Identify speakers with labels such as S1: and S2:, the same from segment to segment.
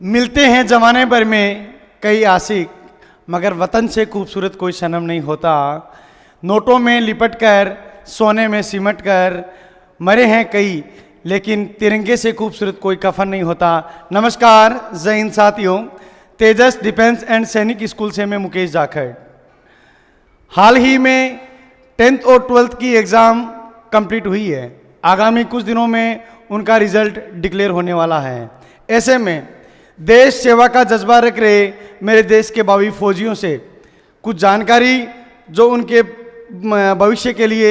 S1: मिलते हैं जमाने भर में कई आशिक, मगर वतन से खूबसूरत कोई सनम नहीं होता। नोटों में लिपट कर, सोने में सिमट कर मरे हैं कई, लेकिन तिरंगे से खूबसूरत कोई कफन नहीं होता। नमस्कार, जय हिंद साथियों। तेजस डिफेंस एंड सैनिक स्कूल से मैं मुकेश जाखड़। हाल ही में 10th और 12th की एग्ज़ाम कंप्लीट हुई है। आगामी कुछ दिनों में उनका रिजल्ट डिक्लेयर होने वाला है। ऐसे में देश सेवा का जज्बा रख रहे मेरे देश के भावी फौजियों से कुछ जानकारी जो उनके भविष्य के लिए,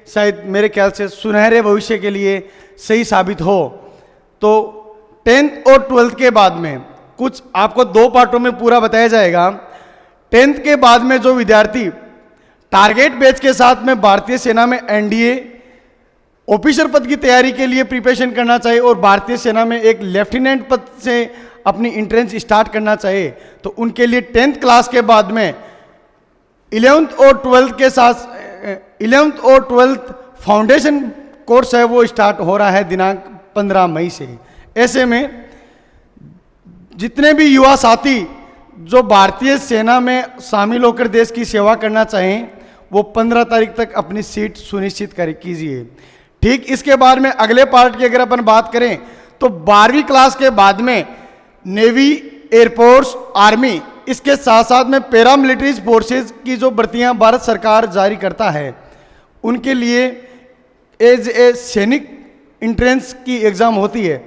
S1: शायद मेरे ख्याल से सुनहरे भविष्य के लिए सही साबित हो। तो 10th और 12th के बाद में कुछ आपको 2 पार्टों में पूरा बताया जाएगा। 10th के बाद में जो विद्यार्थी टारगेट बैच के साथ में भारतीय सेना में एनडीए ऑफिसर पद की तैयारी के लिए प्रिपरेशन करना चाहिए और भारतीय सेना में एक लेफ्टिनेंट पद से अपनी एंट्रेंस स्टार्ट करना चाहिए, तो उनके लिए 10th क्लास के बाद में 11th और 12th के साथ 11th और 12th फाउंडेशन कोर्स है वो स्टार्ट हो रहा है दिनांक 15 मई से। ऐसे में जितने भी युवा साथी जो भारतीय सेना में शामिल होकर देश की सेवा करना चाहें वो 15 तारीख तक अपनी सीट सुनिश्चित कीजिए। ठीक इसके बाद में अगले पार्ट की अगर अपन बात करें तो 12वीं क्लास के बाद में नेवी, एयरफोर्स, आर्मी, इसके साथ साथ में पैरामिलिट्री फोर्सेज की जो भर्तियां भारत सरकार जारी करता है उनके लिए एज ए सैनिक एंट्रेंस की एग्ज़ाम होती है।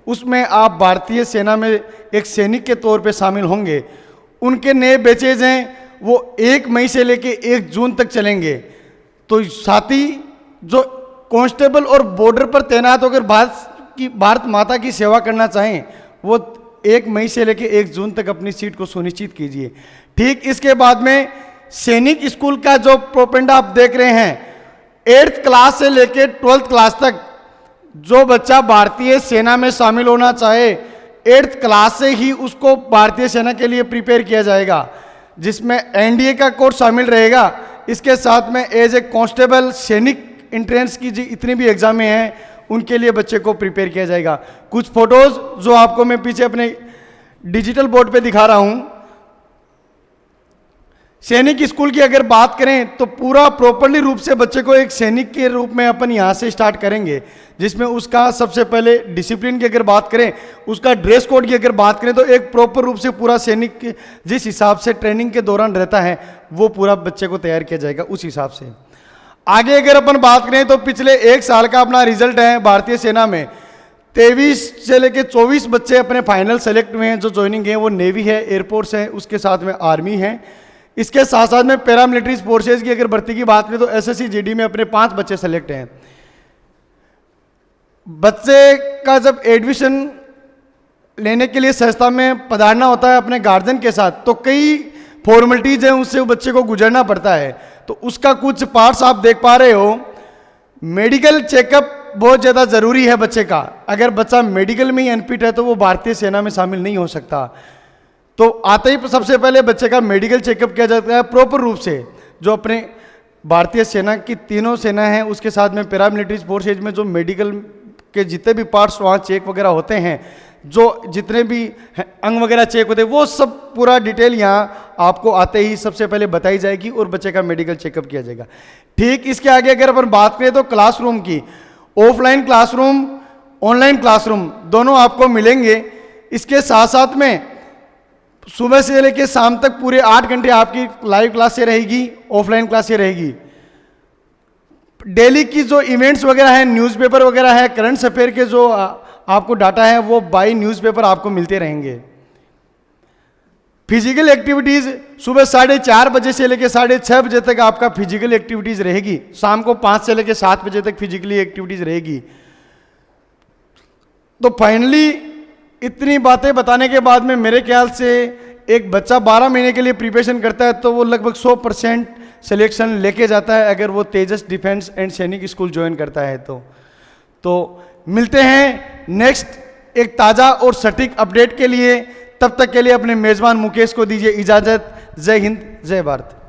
S1: उसमें आप भारतीय सेना में एक सैनिक के तौर पे शामिल होंगे। उनके नए बैचेज हैं वो 1 मई से लेके 1 जून तक चलेंगे। तो साथी जो कांस्टेबल और बॉर्डर पर तैनात होकर भारत माता की सेवा करना चाहें वो 1 मई से लेके 1 जून तक अपनी सीट को सुनिश्चित कीजिए। ठीक इसके बाद में सैनिक स्कूल का जो प्रोपेगेंडा आप देख रहे हैं, 8th क्लास से लेके 12th क्लास तक जो बच्चा भारतीय सेना में शामिल होना चाहे 8th क्लास से ही उसको भारतीय सेना के लिए प्रिपेयर किया जाएगा, जिसमें एनडीए का कोर्स शामिल रहेगा। इसके साथ में एज ए कांस्टेबल, सैनिक एंट्रेंस की जितनी भी एग्जामें हैं उनके लिए बच्चे को प्रिपेयर किया जाएगा। कुछ फोटोज जो आपको मैं पीछे अपने डिजिटल बोर्ड पे दिखा रहा हूं। सैनिक स्कूल की अगर बात करें तो पूरा प्रॉपरली रूप से बच्चे को एक सैनिक के रूप में अपन यहां से स्टार्ट करेंगे, जिसमें उसका सबसे पहले डिसिप्लिन की अगर बात करें, उसका ड्रेस कोड की अगर बात करें तो एक प्रॉपर रूप से पूरा सैनिक जिस हिसाब से ट्रेनिंग के दौरान रहता है वो पूरा बच्चे को तैयार किया जाएगा उस हिसाब से। आगे अगर अपन बात करें तो पिछले 1 साल का अपना रिजल्ट है भारतीय सेना में 23 से लेके 24 बच्चे अपने फाइनल सेलेक्ट हुए हैं। जो ज्वाइनिंग है वो नेवी है, एयरफोर्स है, उसके साथ में आर्मी है। इसके साथ साथ में पैरामिलिट्री फोर्सेज की अगर भर्ती की बात करें तो एसएससी जीडी में अपने 5 बच्चे सेलेक्ट हैं। बच्चे का जब एडमिशन लेने के लिए संस्था में पधारना होता है अपने गार्जियन के साथ, तो कई फॉर्मेलिटीज हैं उससे बच्चे को गुजरना पड़ता है। तो उसका कुछ पार्ट्स आप देख पा रहे हो। मेडिकल चेकअप बहुत ज़्यादा ज़रूरी है बच्चे का। अगर बच्चा मेडिकल में ही अनफिट है तो वो भारतीय सेना में शामिल नहीं हो सकता। तो आते ही सबसे पहले बच्चे का मेडिकल चेकअप किया जाता है प्रॉपर रूप से। जो अपने भारतीय सेना की तीनों सेना हैं उसके साथ में पैरामिलिट्री फोर्सेज में जो मेडिकल के जितने भी पार्ट्स वहाँ चेक वगैरह होते हैं, जो जितने भी अंग वगैरह चेक होते हैं, वो सब पूरा डिटेल यहाँ आपको आते ही सबसे पहले बताई जाएगी और बच्चे का मेडिकल चेकअप किया जाएगा। ठीक इसके आगे अगर अपन बात करें तो क्लासरूम की, ऑफलाइन क्लासरूम, ऑनलाइन क्लासरूम दोनों आपको मिलेंगे। इसके साथ साथ में सुबह से लेकर शाम तक पूरे 8 घंटे आपकी लाइव क्लासें रहेगी, ऑफलाइन क्लासें रहेगी। डेली की जो इवेंट्स वगैरह हैं, न्यूज़पेपर वगैरह है, करंट अफेयर के जो आपको डाटा है वो बाय न्यूज़पेपर आपको मिलते रहेंगे। फिजिकल एक्टिविटीज़ सुबह 4:30 बजे से लेकर 6:30 बजे तक आपका फिजिकल एक्टिविटीज़ रहेगी। शाम को 5 से लेकर 7 बजे तक फिजिकली एक्टिविटीज़ रहेगी। तो फाइनली इतनी बातें बताने के बाद में मेरे ख्याल से एक बच्चा 12 महीने के लिए प्रिपरेशन करता है तो वो लगभग 100% सिलेक्शन लेके जाता है अगर वो तेजस डिफेंस एंड सैनिक स्कूल ज्वाइन करता है। तो मिलते हैं नेक्स्ट एक ताज़ा और सटीक अपडेट के लिए। तब तक के लिए अपने मेज़बान मुकेश को दीजिए इजाज़त। जय हिंद, जय भारत।